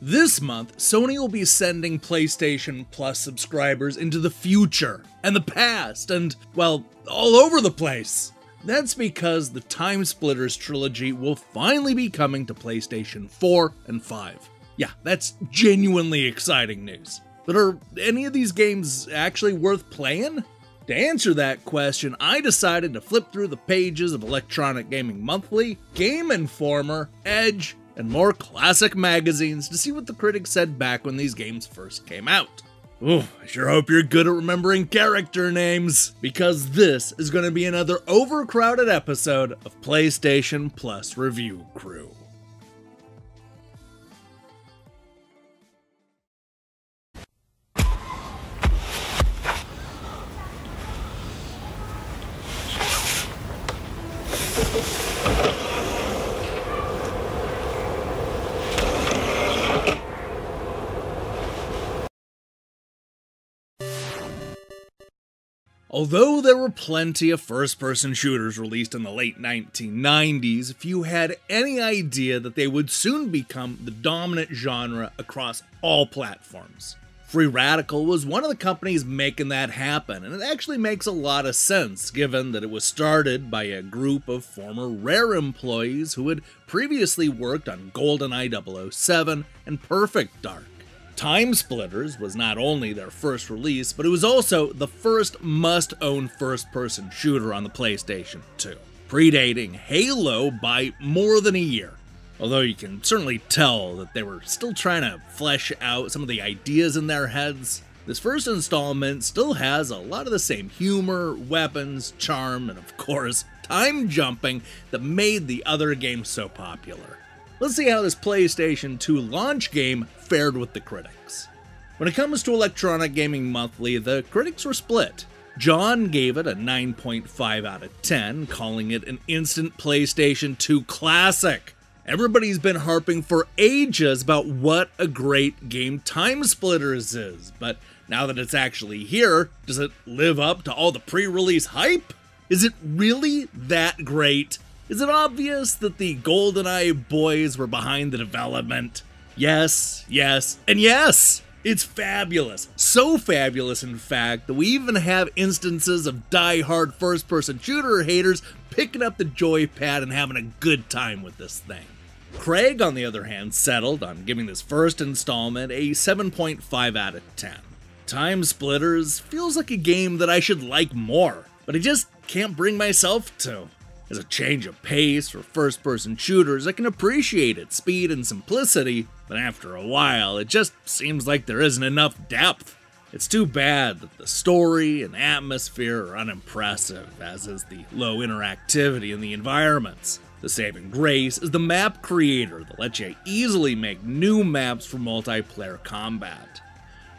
This month, Sony will be sending PlayStation Plus subscribers into the future, and the past, and, well, all over the place. That's because the TimeSplitters trilogy will finally be coming to PlayStation 4 and 5. Yeah, that's genuinely exciting news. But are any of these games actually worth playing? To answer that question, I decided to flip through the pages of Electronic Gaming Monthly, Game Informer, Edge, and more classic magazines to see what the critics said back when these games first came out. Ooh, I sure hope you're good at remembering character names, because this is going to be another overcrowded episode of PlayStation Plus Review Crew. Although there were plenty of first-person shooters released in the late 1990s, few had any idea that they would soon become the dominant genre across all platforms. Free Radical was one of the companies making that happen, and it actually makes a lot of sense given that it was started by a group of former Rare employees who had previously worked on GoldenEye 007 and Perfect Dark. TimeSplitters was not only their first release, but it was also the first must-own first-person shooter on the PlayStation 2, predating Halo by more than a year. Although you can certainly tell that they were still trying to flesh out some of the ideas in their heads, this first installment still has a lot of the same humor, weapons, charm, and of course, time jumping that made the other games so popular. Let's see how this PlayStation 2 launch game fared with the critics. When it comes to Electronic Gaming Monthly, the critics were split. John gave it a 9.5 out of 10, calling it an instant PlayStation 2 classic. Everybody's been harping for ages about what a great game TimeSplitters is, but now that it's actually here, does it live up to all the pre-release hype? Is it really that great? Is it obvious that the GoldenEye boys were behind the development? Yes, yes, and yes! It's fabulous. So fabulous, in fact, that we even have instances of die-hard first-person shooter haters picking up the joypad and having a good time with this thing. Craig, on the other hand, settled on giving this first installment a 7.5 out of 10. TimeSplitters feels like a game that I should like more, but I just can't bring myself to. As a change of pace for first-person shooters, I can appreciate its speed and simplicity, but after a while, it just seems like there isn't enough depth. It's too bad that the story and atmosphere are unimpressive, as is the low interactivity in the environments. The saving grace is the map creator that lets you easily make new maps for multiplayer combat.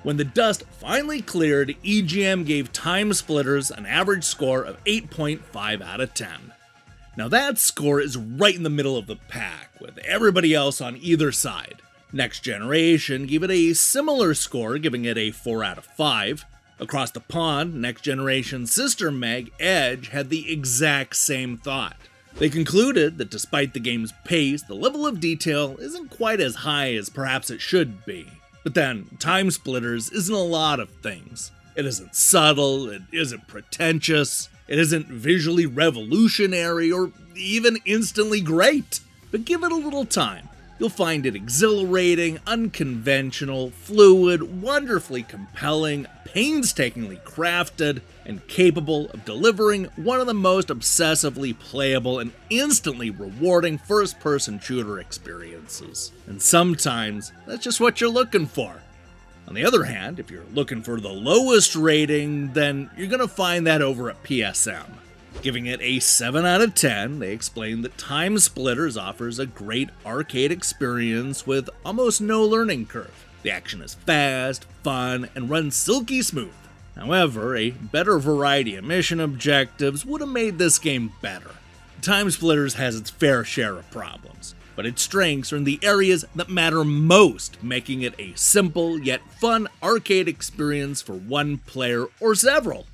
When the dust finally cleared, EGM gave TimeSplitters an average score of 8.5 out of 10. Now that score is right in the middle of the pack, with everybody else on either side. Next Generation gave it a similar score, giving it a 4 out of 5. Across the pond, Next Generation's sister Meg, Edge, had the exact same thought. They concluded that despite the game's pace, the level of detail isn't quite as high as perhaps it should be. But then, TimeSplitters isn't a lot of things. It isn't subtle, it isn't pretentious, it isn't visually revolutionary, or even instantly great. But give it a little time. You'll find it exhilarating, unconventional, fluid, wonderfully compelling, painstakingly crafted, and capable of delivering one of the most obsessively playable and instantly rewarding first-person shooter experiences. And sometimes, that's just what you're looking for. On the other hand, if you're looking for the lowest rating, then you're going to find that over at PSM. Giving it a 7 out of 10, they explain that TimeSplitters offers a great arcade experience with almost no learning curve. The action is fast, fun, and runs silky smooth. However, a better variety of mission objectives would have made this game better. TimeSplitters has its fair share of problems, but its strengths are in the areas that matter most, making it a simple yet fun arcade experience for one player or several.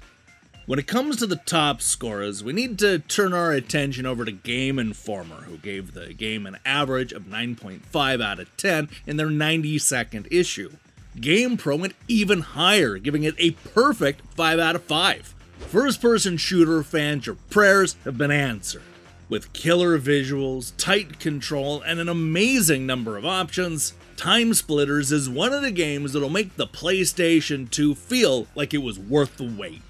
When it comes to the top scorers, we need to turn our attention over to Game Informer, who gave the game an average of 9.5 out of 10 in their 92nd issue. GamePro went even higher, giving it a perfect 5 out of 5. First-person shooter fans, your prayers have been answered. With killer visuals, tight control, and an amazing number of options, TimeSplitters is one of the games that'll make the PlayStation 2 feel like it was worth the wait.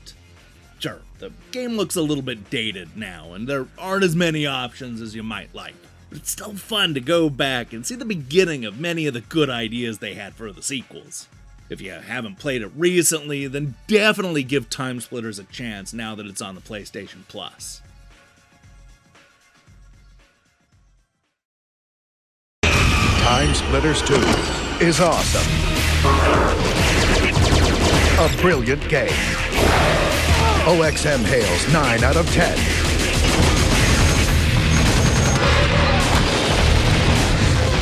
Sure, the game looks a little bit dated now, and there aren't as many options as you might like, but it's still fun to go back and see the beginning of many of the good ideas they had for the sequels. If you haven't played it recently, then definitely give TimeSplitters a chance now that it's on the PlayStation Plus. TimeSplitters 2 is awesome. A brilliant game. OXM hails 9 out of 10.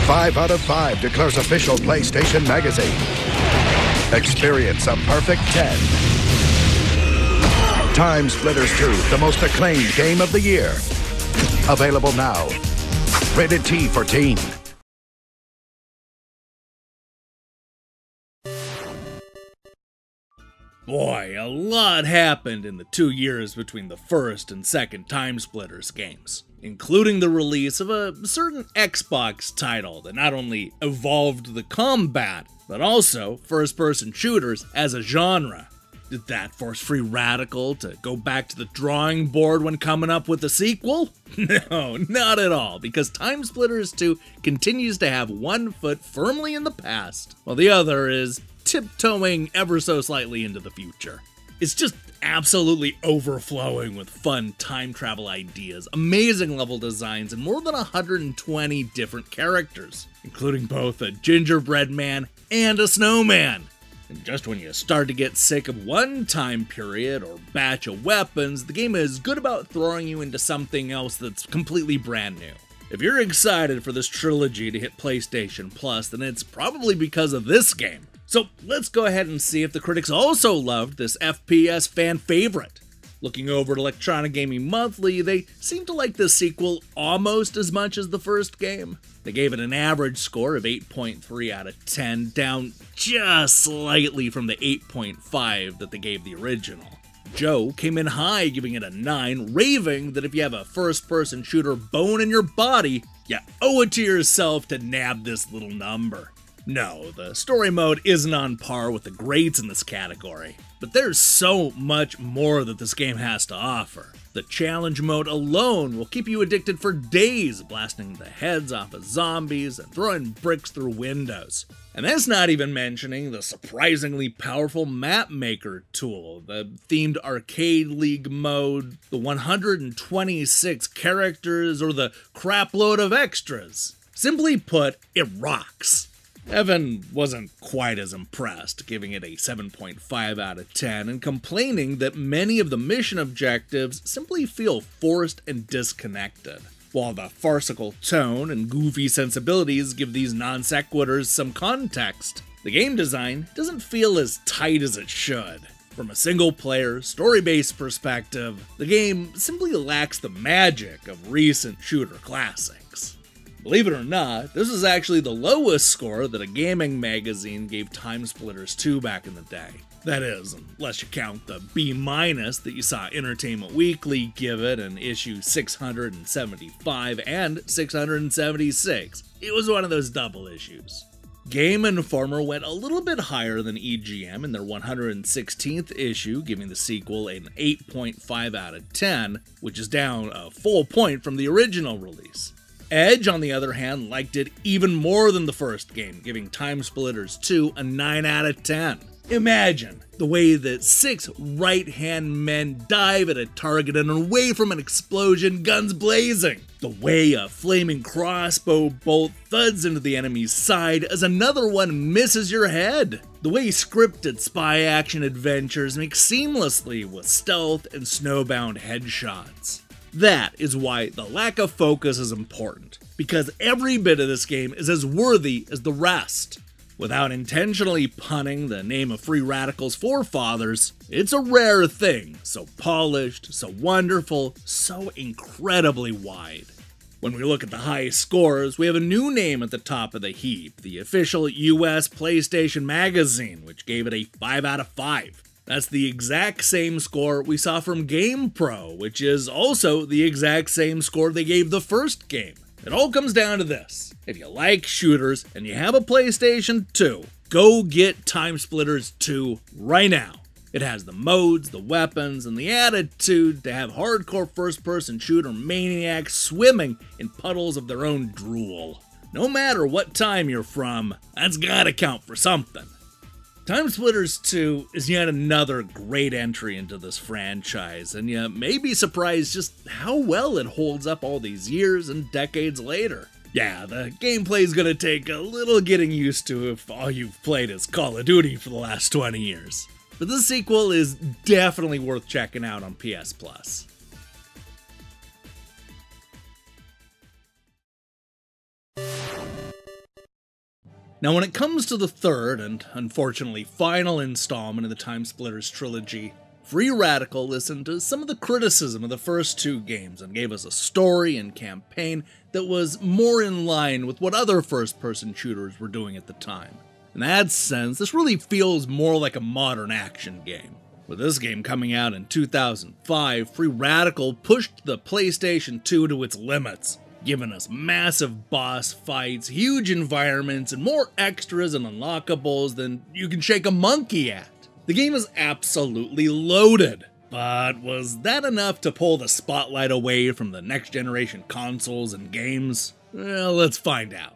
5 out of 5 declares official PlayStation Magazine. Experience a perfect 10. TimeSplitters 2, the most acclaimed game of the year. Available now. Rated T for teen. Boy, a lot happened in the 2 years between the first and second TimeSplitters games, including the release of a certain Xbox title that not only evolved the combat, but also first-person shooters as a genre. Did that force Free Radical to go back to the drawing board when coming up with a sequel? No, not at all, because TimeSplitters 2 continues to have one foot firmly in the past, while the other is tiptoeing ever so slightly into the future. It's just absolutely overflowing with fun time travel ideas, amazing level designs, and more than 120 different characters, including both a gingerbread man and a snowman. And just when you start to get sick of one time period or batch of weapons, the game is good about throwing you into something else that's completely brand new. If you're excited for this trilogy to hit PlayStation Plus, then it's probably because of this game. So let's go ahead and see if the critics also loved this FPS fan favorite. Looking over at Electronic Gaming Monthly, they seem to like the sequel almost as much as the first game. They gave it an average score of 8.3 out of 10, down just slightly from the 8.5 that they gave the original. Joe came in high, giving it a 9, raving that if you have a first-person shooter bone in your body, you owe it to yourself to nab this little number. No, the story mode isn't on par with the greats in this category, but there's so much more that this game has to offer. The challenge mode alone will keep you addicted for days, blasting the heads off of zombies and throwing bricks through windows. And that's not even mentioning the surprisingly powerful map maker tool, the themed arcade league mode, the 126 characters, or the crapload of extras. Simply put, it rocks. Evan wasn't quite as impressed, giving it a 7.5 out of 10 and complaining that many of the mission objectives simply feel forced and disconnected. While the farcical tone and goofy sensibilities give these non sequiturs some context, the game design doesn't feel as tight as it should. From a single-player, story-based perspective, the game simply lacks the magic of recent shooter classics. Believe it or not, this is actually the lowest score that a gaming magazine gave TimeSplitters 2 back in the day. That is, unless you count the B- that you saw Entertainment Weekly give it in issue 675 and 676. It was one of those double issues. Game Informer went a little bit higher than EGM in their 116th issue, giving the sequel an 8.5 out of 10, which is down a full point from the original release. Edge, on the other hand, liked it even more than the first game, giving TimeSplitters 2 a 9 out of 10. Imagine the way that 6 right-hand men dive at a target and away from an explosion, guns blazing. The way a flaming crossbow bolt thuds into the enemy's side as another one misses your head. The way scripted spy action adventures mix seamlessly with stealth and snowbound headshots. That is why the lack of focus is important, because every bit of this game is as worthy as the rest. Without intentionally punning the name of Free Radical's forefathers, it's a rare thing, so polished, so wonderful, so incredibly wide. When we look at the highest scores, we have a new name at the top of the heap, the official US PlayStation Magazine, which gave it a 5 out of 5. That's the exact same score we saw from GamePro, which is also the exact same score they gave the first game. It all comes down to this. If you like shooters and you have a PlayStation 2, go get TimeSplitters 2 right now. It has the modes, the weapons, and the attitude to have hardcore first-person shooter maniacs swimming in puddles of their own drool. No matter what time you're from, that's gotta count for something. TimeSplitters 2 is yet another great entry into this franchise, and you may be surprised just how well it holds up all these years and decades later. Yeah, the gameplay's gonna take a little getting used to if all you've played is Call of Duty for the last 20 years. But this sequel is definitely worth checking out on PS Plus. Now, when it comes to the third, and unfortunately final installment of the TimeSplitters trilogy, Free Radical listened to some of the criticism of the first two games and gave us a story and campaign that was more in line with what other first-person shooters were doing at the time. In that sense, this really feels more like a modern action game. With this game coming out in 2005, Free Radical pushed the PlayStation 2 to its limits, giving us massive boss fights, huge environments, and more extras and unlockables than you can shake a monkey at. The game is absolutely loaded, but was that enough to pull the spotlight away from the next generation consoles and games? Well, let's find out.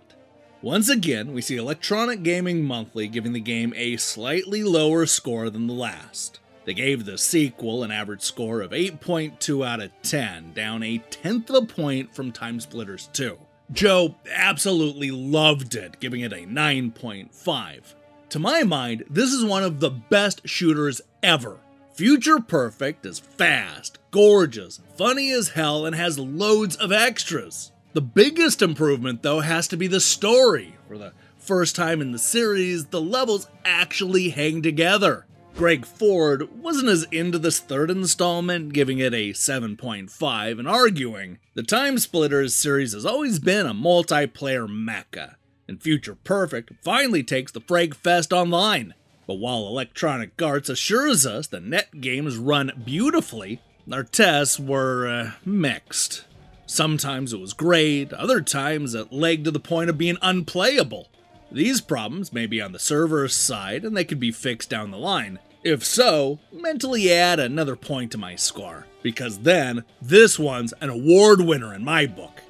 Once again, we see Electronic Gaming Monthly giving the game a slightly lower score than the last. They gave the sequel an average score of 8.2 out of 10, down a tenth of a point from TimeSplitters 2. Joe absolutely loved it, giving it a 9.5. To my mind, this is one of the best shooters ever. Future Perfect is fast, gorgeous, funny as hell, and has loads of extras. The biggest improvement, though, has to be the story. For the first time in the series, the levels actually hang together. Greg Ford wasn't as into this third installment, giving it a 7.5 and arguing, the TimeSplitters series has always been a multiplayer mecca, and Future Perfect finally takes the Frag Fest online. But while Electronic Arts assures us the net games run beautifully, our tests were mixed. Sometimes it was great, other times it lagged to the point of being unplayable. These problems may be on the server's side, and they could be fixed down the line. If so, mentally add another point to my score, because then, this one's an award winner in my book.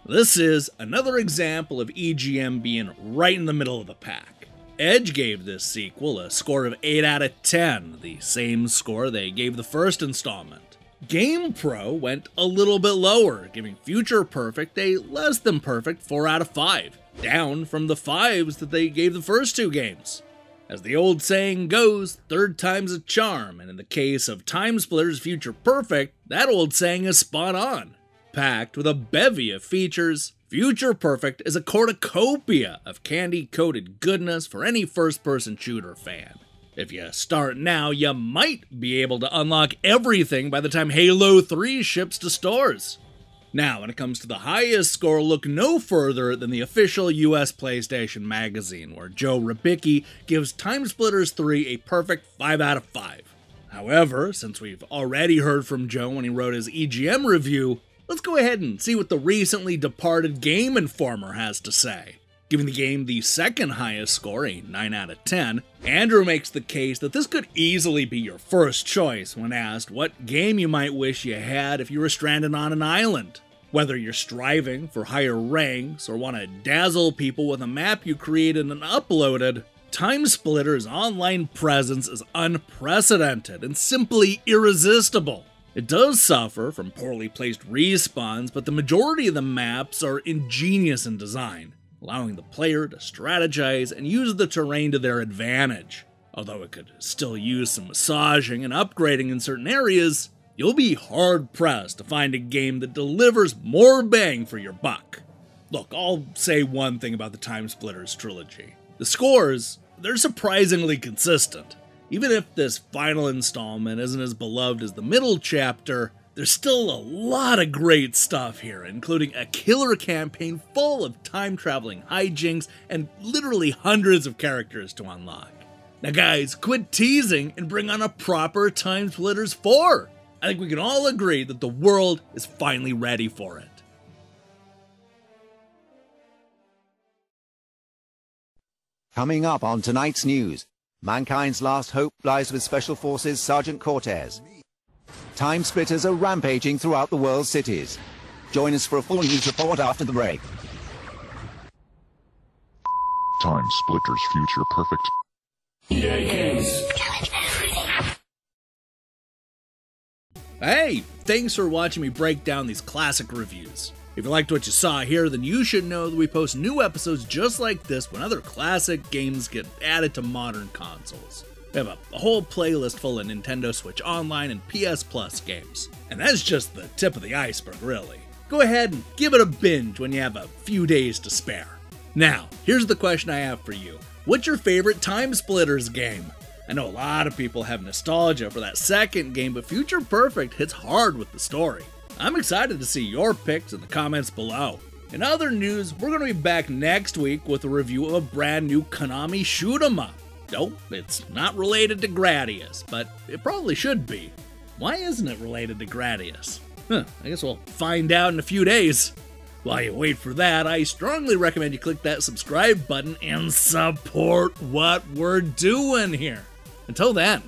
This is another example of EGM being right in the middle of the pack. Edge gave this sequel a score of 8 out of 10, the same score they gave the first installment. GamePro went a little bit lower, giving Future Perfect a less than perfect 4 out of 5, down from the 5s that they gave the first two games. As the old saying goes, third time's a charm, and in the case of TimeSplitters Future Perfect, that old saying is spot on. Packed with a bevy of features, Future Perfect is a cornucopia of candy-coated goodness for any first-person shooter fan. If you start now, you might be able to unlock everything by the time Halo 3 ships to stores. Now, when it comes to the highest score, look no further than the official US PlayStation Magazine, where Joe Ribicki gives TimeSplitters 3 a perfect 5 out of 5. However, since we've already heard from Joe when he wrote his EGM review, let's go ahead and see what the recently departed Game Informer has to say. Giving the game the second highest score, a 9 out of 10, Andrew makes the case that this could easily be your first choice when asked what game you might wish you had if you were stranded on an island. Whether you're striving for higher ranks or want to dazzle people with a map you created and uploaded, TimeSplitters' online presence is unprecedented and simply irresistible. It does suffer from poorly placed respawns, but the majority of the maps are ingenious in design, allowing the player to strategize and use the terrain to their advantage. Although it could still use some massaging and upgrading in certain areas, you'll be hard-pressed to find a game that delivers more bang for your buck. Look, I'll say one thing about the TimeSplitters trilogy. The scores, they're surprisingly consistent. Even if this final installment isn't as beloved as the middle chapter, there's still a lot of great stuff here, including a killer campaign full of time-traveling hijinks and literally hundreds of characters to unlock. Now guys, quit teasing and bring on a proper TimeSplitters 4! I think we can all agree that the world is finally ready for it. Coming up on tonight's news, mankind's last hope lies with Special Forces Sergeant Cortez. TimeSplitters are rampaging throughout the world's cities. Join us for a full news report after the break. TimeSplitters Future Perfect. EA Games. Hey, thanks for watching me break down these classic reviews. If you liked what you saw here, then you should know that we post new episodes just like this when other classic games get added to modern consoles. We have a whole playlist full of Nintendo Switch Online and PS Plus games. And that's just the tip of the iceberg, really. Go ahead and give it a binge when you have a few days to spare. Now, here's the question I have for you. What's your favorite TimeSplitters game? I know a lot of people have nostalgia for that second game, but Future Perfect hits hard with the story. I'm excited to see your picks in the comments below. In other news, we're going to be back next week with a review of a brand new Konami shoot-'em-up. Nope, it's not related to Gradius, but it probably should be. Why isn't it related to Gradius? I guess we'll find out in a few days. While you wait for that, I strongly recommend you click that subscribe button and support what we're doing here. Until then,